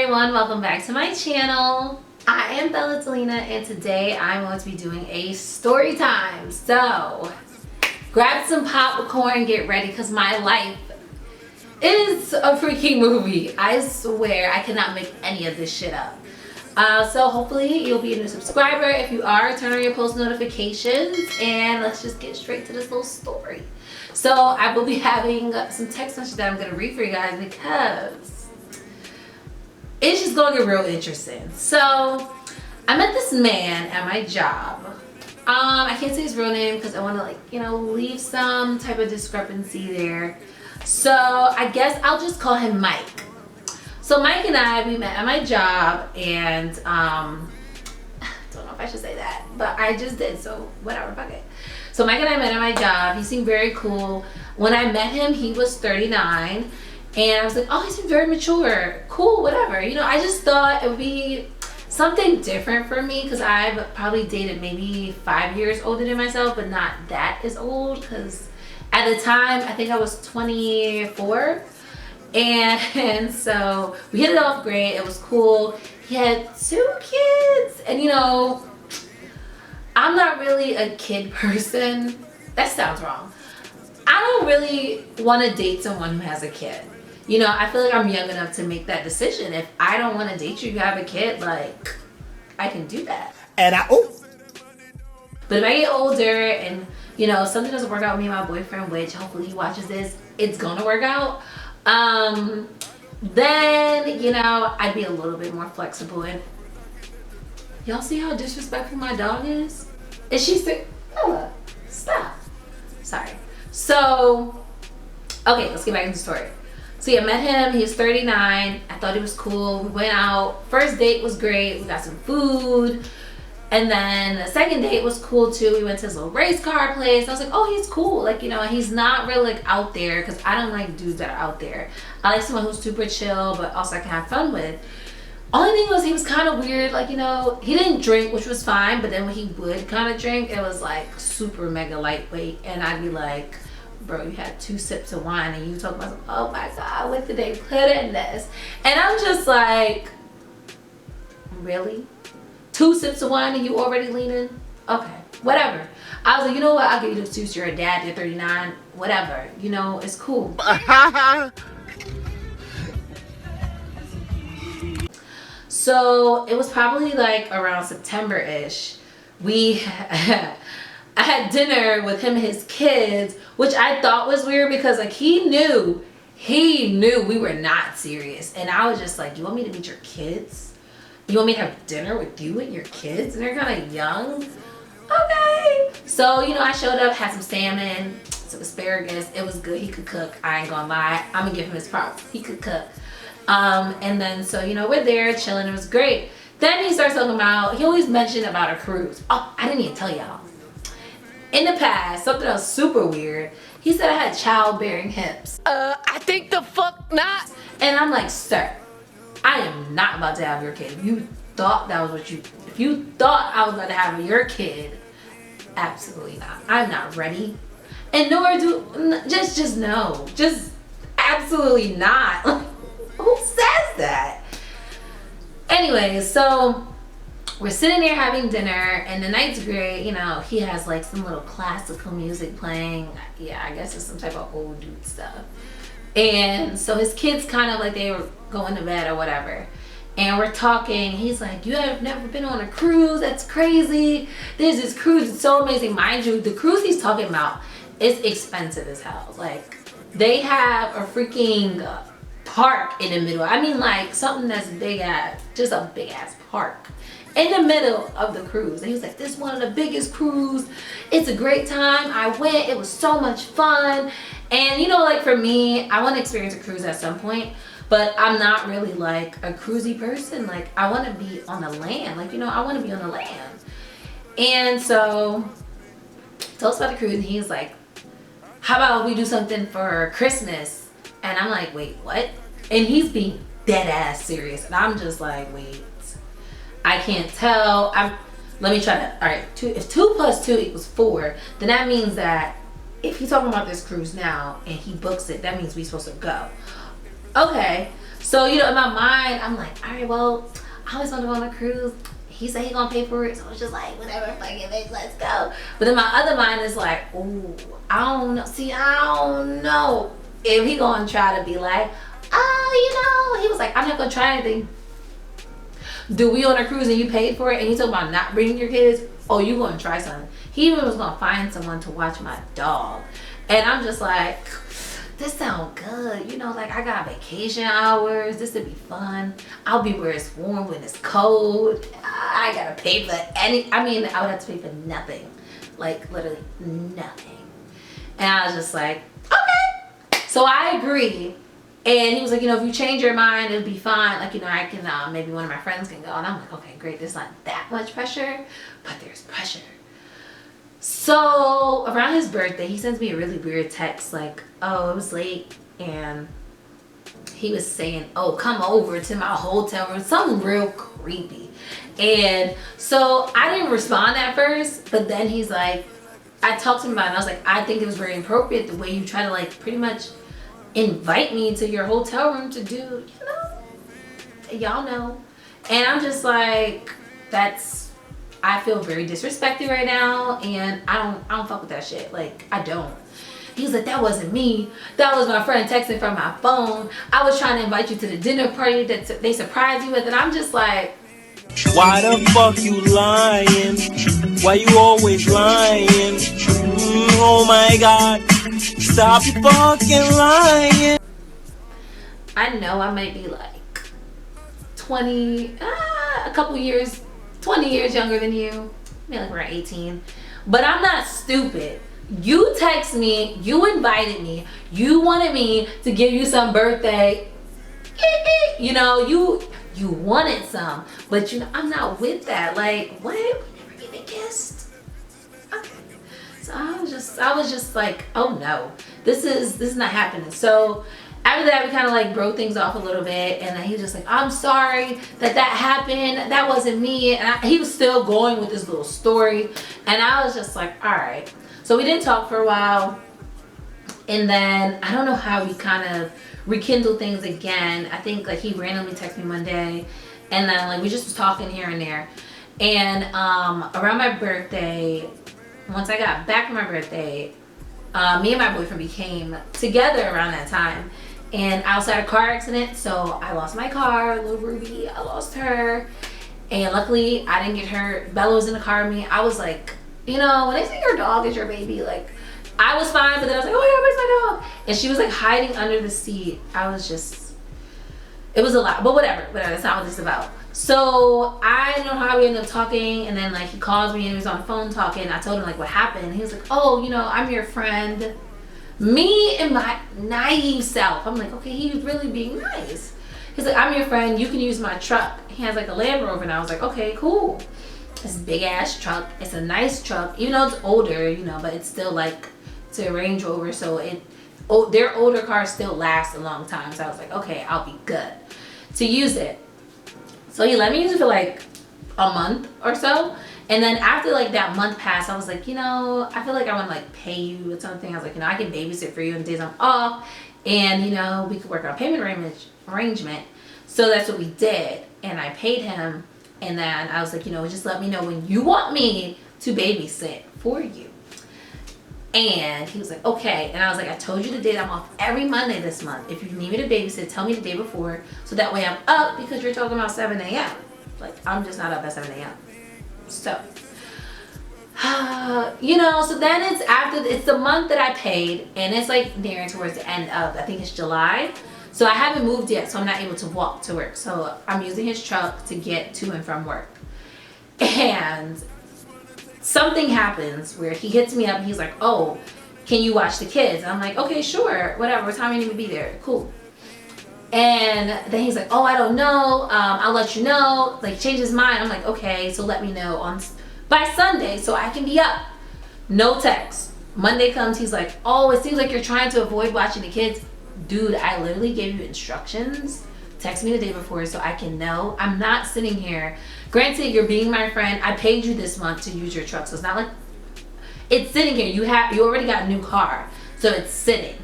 everyone, welcome back to my channel. I am Bella Delina and today I'm going to be doing a story time. So grab some popcorn, get ready because my life is a freaking movie. I swear I cannot make any of this shit up. So hopefully you'll be a new subscriber. If you are, turn on your post notifications and let's just get straight to this little story. So I will be having some text messages that I'm going to read for you guys because it's just going to get real interesting. So I met this man at my job. I can't say his real name because I want to leave some type of discrepancy there. So I guess I'll just call him Mike. So Mike and I, we met at my job and I don't know if I should say that, but I just did, so whatever, fuck it. So Mike and I met at my job. He seemed very cool. When I met him, he was 39. And I was like, oh, he seems very mature. Cool, whatever. You know, I just thought it would be something different for me because I've probably dated maybe 5 years older than myself, but not that as old because at the time, I think I was 24. And so we hit it off great. It was cool. He had 2 kids. And you know, I'm not really a kid person. That sounds wrong. I don't really want to date someone who has a kid. You know, I feel like I'm young enough to make that decision. If I don't want to date you, you have a kid, like, I can do that. And But if I get older and, you know, something doesn't work out with me and my boyfriend, which hopefully he watches this, it's gonna work out. Then, you know, I'd be a little bit more flexible. And y'all see how disrespectful my dog is? And she said, Ella, stop. Sorry. So, okay, let's get back into the story. So yeah, I met him, he was 39. I thought he was cool. We went out. First date was great. We got some food. And then the second date was cool too. We went to his little race car place. I was like, oh, he's cool. Like, you know, he's not really like out there because I don't like dudes that are out there. I like someone who's super chill, but also I can have fun with. Only thing was he was kind of weird. Like, you know, he didn't drink, which was fine. But then when he would kind of drink, it was like super mega lightweight. And I'd be like, bro, you had 2 sips of wine and you talk about, oh my God, what did they put in this? And I'm just like, really? 2 sips of wine and you already leaning? Okay, whatever. I was like, you know what? I'll give you the excuse. You're a dad, you're 39, whatever. You know, it's cool. So it was probably like around September-ish. I had dinner with him and his kids, which I thought was weird because like he knew we were not serious. And I was just like, you want me to meet your kids? You want me to have dinner with you and your kids? And they're kind of young. Okay. So, you know, I showed up, had some salmon, some asparagus. It was good. He could cook. I ain't gonna lie. I'm gonna give him his props. He could cook. And then, so, you know, we're there chilling. It was great. Then he starts talking about, he always mentioned about a cruise. Oh, I didn't even tell y'all. In the past, something else super weird, he said I had childbearing hips. I think the fuck not. And I'm like, sir, I am not about to have your kid. If you thought that was what you, if you thought I was about to have your kid, absolutely not. I'm not ready. And nor do, just no. Just absolutely not. Like, who says that? Anyway, so we're sitting there having dinner and the night's great. You know, he has like some little classical music playing. Yeah, I guess it's some type of old dude stuff. And so his kids kind of like they were going to bed or whatever. And we're talking. He's like, you have never been on a cruise? That's crazy. There's this cruise. It's so amazing. Mind you, the cruise he's talking about is expensive as hell. Like, they have a freaking park in the middle. I mean, like something that's big ass, just a big ass park in the middle of the cruise. And he was like, this is one of the biggest cruise. It's a great time. I went. It was so much fun. And you know, like for me, I want to experience a cruise at some point, but I'm not really like a cruisy person. Like I want to be on the land. Like, you know, I want to be on the land. And so told us about the cruise and he's like, how about we do something for Christmas? And I'm like, wait, what? And he's being dead ass serious. And I'm just like, wait, I can't tell. Let me try to, all right, if 2 + 2 = 4, then that means that if he's talking about this cruise now and he books it, that means we're supposed to go. Okay, So, you know, in my mind, I'm like, all right, well, I always want to go on a cruise. He said he gonna pay for it, so I was just like, whatever, fuck it, bitch, let's go. But then my other mind is like, ooh, I don't know. See, I don't know if he gonna try to be like, oh, you know, he was like, I'm not gonna try anything. Do we on a cruise and you paid for it and you talking about not bringing your kids? Oh, you gonna try something. He even was gonna find someone to watch my dog. And I'm just like, this sound good. You know, like I got vacation hours. This would be fun. I'll be where it's warm when it's cold. I gotta pay for I mean, I would have to pay for nothing. Like literally nothing. And I was just like, okay. So I agree. And he was like, you know, if you change your mind, it'll be fine. Like, you know, I can, maybe one of my friends can go. And I'm like, okay, great. There's not that much pressure, but there's pressure. So around his birthday, he sends me a really weird text like, oh, it was late. And he was saying, oh, come over to my hotel room. Something real creepy. And so I didn't respond at first, but then he's like, I talked to him about it. And I was like, I think it was very appropriate the way you try to like pretty much invite me to your hotel room to do, you know, y'all know. And I'm just like, I feel very disrespected right now, and I don't fuck with that shit. Like, I don't. He was like, that wasn't me. That was my friend texting from my phone. I was trying to invite you to the dinner party that they surprised you with, and I'm just like, why the fuck you lying? Why you always lying? Oh my god, stop you fucking lying. I know I might be like 20, a couple years, 20 years younger than you. Maybe like around 18. But I'm not stupid. You text me, you invited me, you wanted me to give you some birthday. You know, you wanted some, but you know, I'm not with that. Like, what? We never even kissed. Okay. So I was just like, oh no, this is not happening. So after that, we kind of like broke things off a little bit, and then he was just like, I'm sorry that happened. That wasn't me. And he was still going with this little story, and I was just like, all right. So we didn't talk for a while, and then I don't know how we kind of rekindled things again. I think like he randomly texted me one day, and then like we just was talking here and there. And around my birthday, once I got back from my birthday, me and my boyfriend became together around that time. And I also had a car accident, so I lost my car, little Ruby. I lost her, and luckily I didn't get hurt. Bella was in the car with me. I was like, you know, when they say your dog is your baby, like, I was fine, but then I was like, oh my god, where's my dog? And she was like hiding under the seat. I was just, it was a lot, but whatever, that's not what this is about. So I don't know how we ended up talking, and then like he calls me and he was on the phone talking. I told him like what happened, and he was like, oh, you know, I'm your friend. Me and my naive self, I'm like, okay, he was really being nice. He's like, I'm your friend, you can use my truck. He has like a Land Rover, and I was like, okay, cool. It's a big ass truck. It's a nice truck, even though it's older, you know, but it's still like, it's a Range Rover, so their older cars still last a long time. So I was like, okay, I'll be good to use it. So he let me use it for like a month or so. And then after like that month passed, I was like, you know, I feel like I want to like pay you with something. I was like, you know, I can babysit for you on days I'm off, and you know, we could work on a payment arrangement. So that's what we did, and I paid him. And then I was like, you know, just let me know when you want me to babysit for you. And he was like, okay. And I was like, I told you the date I'm off every Monday this month. If you need me to babysit, tell me the day before, so that way I'm up, because you're talking about 7 a.m. Like, I'm just not up at 7 a.m. So, you know, so then it's the month that I paid, and it's like nearing towards the end of, I think it's July. So I haven't moved yet, so I'm not able to walk to work. So I'm using his truck to get to and from work. And something happens where he hits me up and he's like, oh, can you watch the kids? And I'm like, okay, sure, whatever, what time you need to be there, cool. And then he's like, oh, I don't know, I'll let you know. Like, change his mind. I'm like, okay, so let me know by Sunday so I can be up. No text. Monday comes, he's like, oh, it seems like you're trying to avoid watching the kids. Dude, I literally gave you instructions. Text me the day before so I can know. I'm not sitting here. Granted, you're being my friend. I paid you this month to use your truck, so it's not like it's sitting here. You already got a new car, so it's sitting.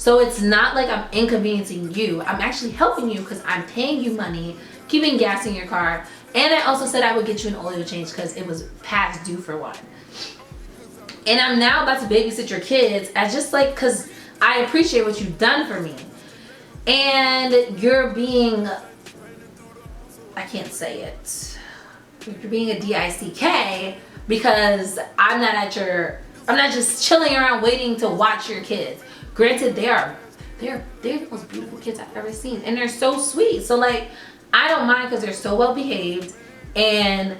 So it's not like I'm inconveniencing you. I'm actually helping you because I'm paying you money, keeping gas in your car. And I also said I would get you an oil change because it was past due for one. And I'm now about to babysit your kids as just like, because I appreciate what you've done for me. And you're being, I can't say it. You're being a DICK because I'm not just chilling around waiting to watch your kids. Granted, they're the most beautiful kids I've ever seen. And they're so sweet. So like, I don't mind because they're so well behaved. And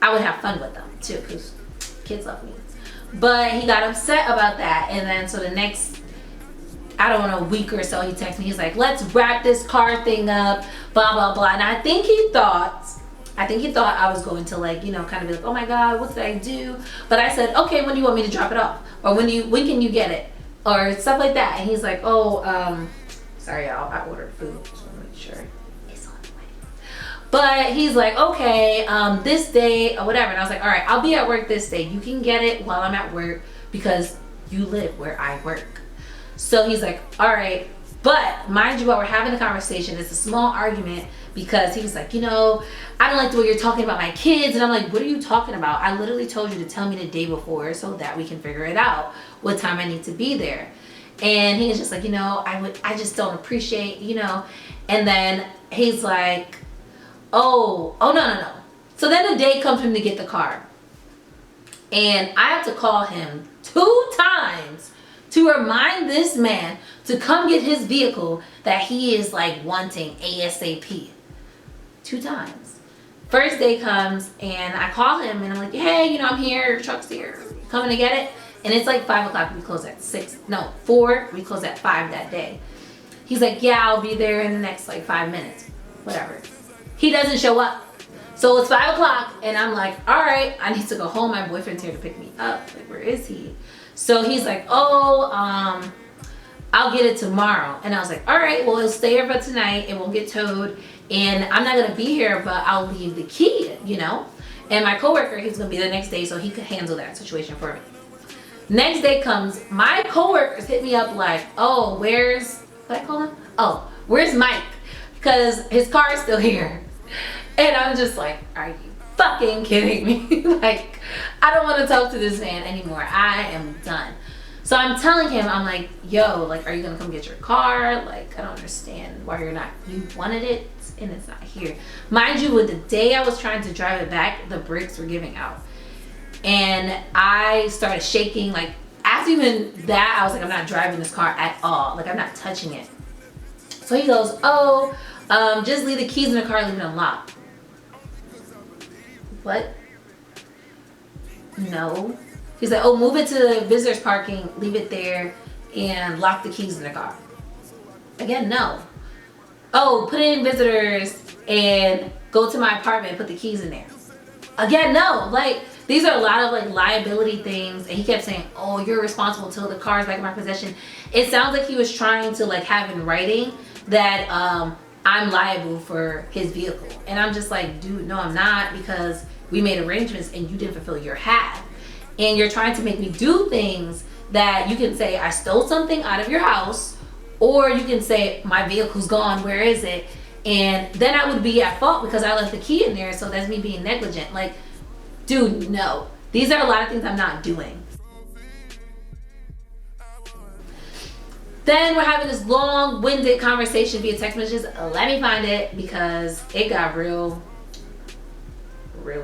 I would have fun with them too because kids love me. But he got upset about that. And then so the next, I don't know, a week or so, he texted me. He's like, let's wrap this car thing up, blah, blah, blah. And I think he thought I was going to like, you know, kind of be like, oh my God, what did I do? But I said, okay, when do you want me to drop it off? Or when can you get it? Or stuff like that. And he's like, oh, sorry y'all, I ordered food. Just want to make sure it's on the way. But he's like, okay, this day or whatever. And I was like, all right, I'll be at work this day. You can get it while I'm at work because you live where I work. So he's like, all right. But mind you, while we're having a conversation, it's a small argument because he was like, you know, I don't like the way you're talking about my kids. And I'm like, what are you talking about? I literally told you to tell me the day before so that we can figure it out what time I need to be there. And he was just like, you know, I just don't appreciate, you know. And then he's like, oh, no. So then the day comes for him to get the car. And I have to call him 2 times to remind this man to come get his vehicle that he is like wanting ASAP. 2 times. First day comes and I call him and I'm like, hey, you know, I'm here, your truck's here, coming to get it? And it's like 5 o'clock, we close at 4, we close at 5 that day. He's like, yeah, I'll be there in the next like 5 minutes, whatever. He doesn't show up. So it's 5 o'clock and I'm like, all right, I need to go home. My boyfriend's here to pick me up. Like, where is he? So he's like, oh, I'll get it tomorrow. And I was like, all right, well, it'll stay here for tonight. It won't get towed. And I'm not going to be here, but I'll leave the key, you know? And my coworker, he's going to be the next day so he could handle that situation for me. Next day comes, my coworkers hit me up like, oh, where's, what I call him? Oh, where's Mike? Because his car is still here. And I'm just like, are you fucking kidding me? Like, I don't want to talk to this man anymore. I am done. So I'm telling him, I'm like, yo, like, are you gonna come get your car? Like, I don't understand why you're not, you wanted it and it's not here. Mind you, with the day I was trying to drive it back, the brakes were giving out. And I started shaking. Like, after even that, I was like, I'm not driving this car at all. Like, I'm not touching it. So he goes, oh, just leave the keys in the car, leave it unlocked. What? No. He's like, oh, move it to the visitors parking, leave it there, and lock the keys in the car. Again, no. Oh, put it in visitors and go to my apartment, put the keys in there. Again, no. Like, these are a lot of like liability things. And he kept saying, oh, you're responsible till the car's back in my possession. It sounds like he was trying to like have in writing that I'm liable for his vehicle. And I'm just like, dude, no, I'm not, because we made arrangements and you didn't fulfill your half. And you're trying to make me do things that you can say I stole something out of your house, or you can say my vehicle's gone, where is it? And then I would be at fault because I left the key in there, so that's me being negligent. Like, dude, no. These are a lot of things I'm not doing. Then we're having this long-winded conversation via text messages. Let me find it because it got real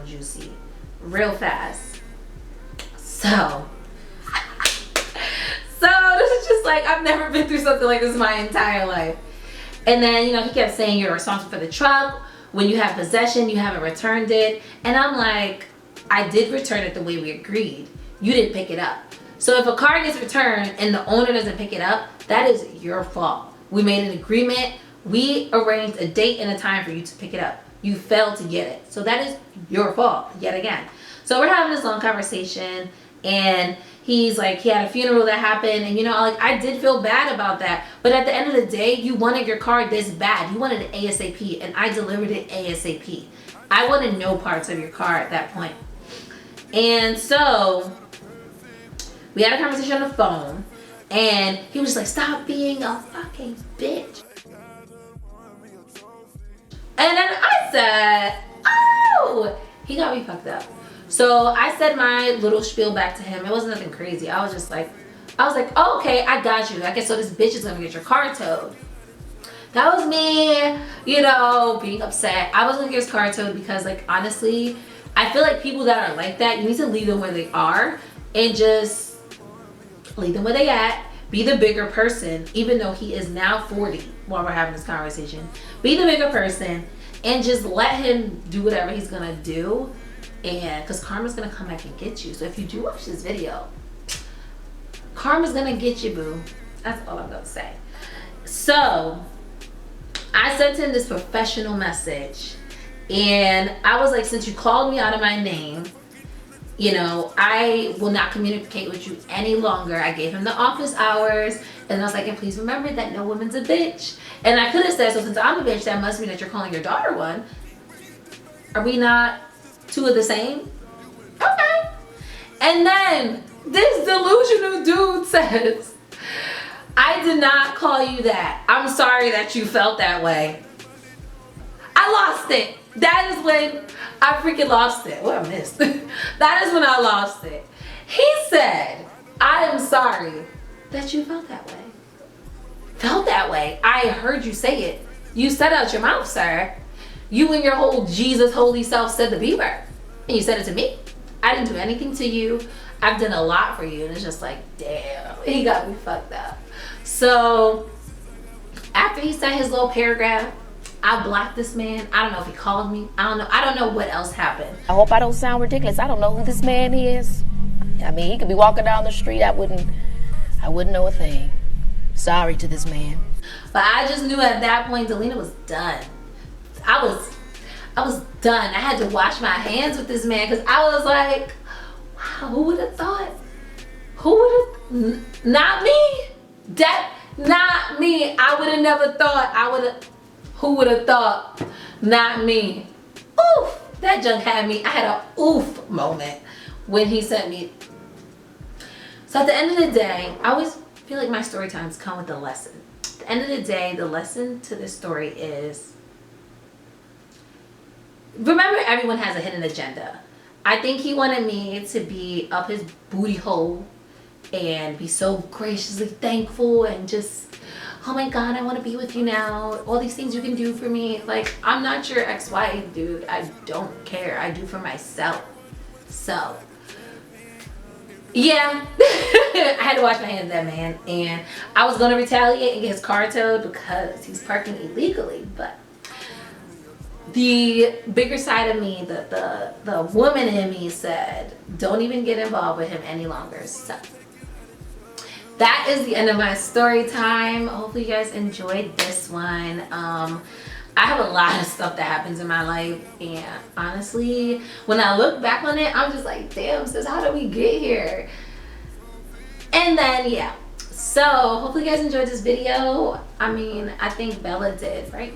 juicy, real fast. So this is just like, I've never been through something like this my entire life. And then, you know, he kept saying you're responsible for the truck. When you have possession, you haven't returned it. And I'm like, I did return it the way we agreed. You didn't pick it up. So if a car gets returned and the owner doesn't pick it up, that is your fault. We made an agreement. We arranged a date and a time for you to pick it up. You failed to get it. So that is your fault yet again. So we're having this long conversation, and he's like, he had a funeral that happened, and you know, like, I did feel bad about that. But at the end of the day, you wanted your car this bad. You wanted it ASAP, and I delivered it ASAP. I wanted no parts of your car at that point. And so we had a conversation on the phone, And he was just like, stop being a fucking bitch. And then I said, oh, he got me fucked up. So I said my little spiel back to him. It wasn't nothing crazy. I was like, oh, okay, I got you. I guess so this bitch is gonna get your car towed. That was me, you know, being upset. I was gonna get his car towed because, like, honestly, I feel like people that are like that, you need to leave them where they are and just leave them where they at. Be the bigger person, even though he is now 40 while we're having this conversation. Be the bigger person and just let him do whatever he's gonna do. And because karma's gonna come back and get you. So if you do watch this video, karma's gonna get you, boo. That's all I'm gonna say. So I sent him this professional message. And I was like, since you called me out of my name, you know, I will not communicate with you any longer. I gave him the office hours, and I was like, and please remember that no woman's a bitch. And I could have said, so since I'm a bitch, that must mean that you're calling your daughter one. Are we not two of the same? Okay. And then this delusional dude says, I did not call you that. I'm sorry that you felt that way. I lost it. That is when I freaking lost it. What I missed. That is when I lost it. He said, I am sorry that you felt that way. Felt that way? I heard you say it. You said out your mouth, sir. You and your whole Jesus holy self said the B word. And you said it to me. I didn't do anything to you. I've done a lot for you. And it's just like, damn, he got me fucked up. So after he sent his little paragraph, I blocked this man. I don't know if he called me. I don't know what else happened. I hope I don't sound ridiculous. I don't know who this man is. I mean, he could be walking down the street. I wouldn't know a thing. Sorry to this man. But I just knew at that point Delina was done. I was done. I had to wash my hands with this man because I was like, wow, who would have thought? Who would have? Not me. Not me. I would have never thought. Who would have thought? Not me. Oof. That junk had me. I had a oof moment when he sent me. So at the end of the day, I always feel like my story times come with a lesson. At the end of the day, the lesson to this story is, remember, everyone has a hidden agenda. I think he wanted me to be up his booty hole and be so graciously thankful and just, oh my God, I want to be with you now. All these things you can do for me. Like, I'm not your ex-wife, dude. I don't care. I do for myself. So, yeah. I had to wash my hands of that man. And I was going to retaliate and get his car towed because he's parking illegally. But the bigger side of me, the woman in me said, don't even get involved with him any longer. So that is the end of my story time. Hopefully you guys enjoyed this one. I have a lot of stuff that happens in my life, and honestly, when I look back on it, I'm just like, damn, sis, how did we get here? And then, yeah. So, hopefully you guys enjoyed this video. I mean, I think Bella did, right?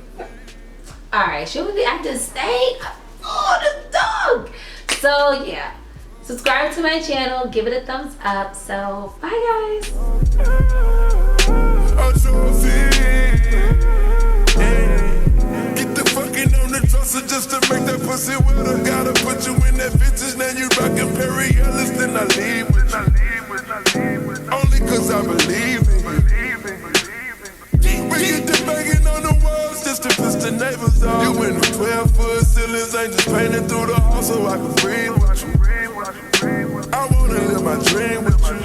Alright, should we be acting stank? Oh, the dog! So, yeah. Subscribe to my channel, give it a thumbs up. So, bye guys. Get the fucking on the dresser just to make that pussy wetter. Gotta put you in that vintage, now you rockin' Imperialist, then I leave with you. Only cause I believe in you. We get the banging on the walls just to piss the neighbors off. You in the 12-foot ceilings, ain't just painting through the hall so I can breathe with you. I wanna live my dream with you.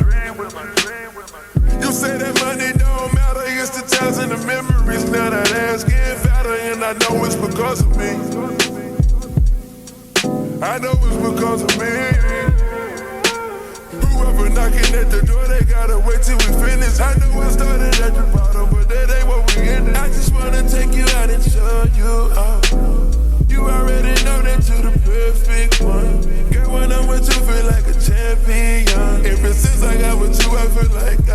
You say that money don't matter, it's the times and the memories. Now that ass getting fatter and I know it's because of me. I know it's because of me. Whoever knocking at the door, they gotta wait till we finish. I know I started at the bottom, but that ain't what we ended. I just wanna take you out and show you up. You already know that you're the perfect one. Girl, when I'm with you, feel like a champion. Ever since I got with you, I feel like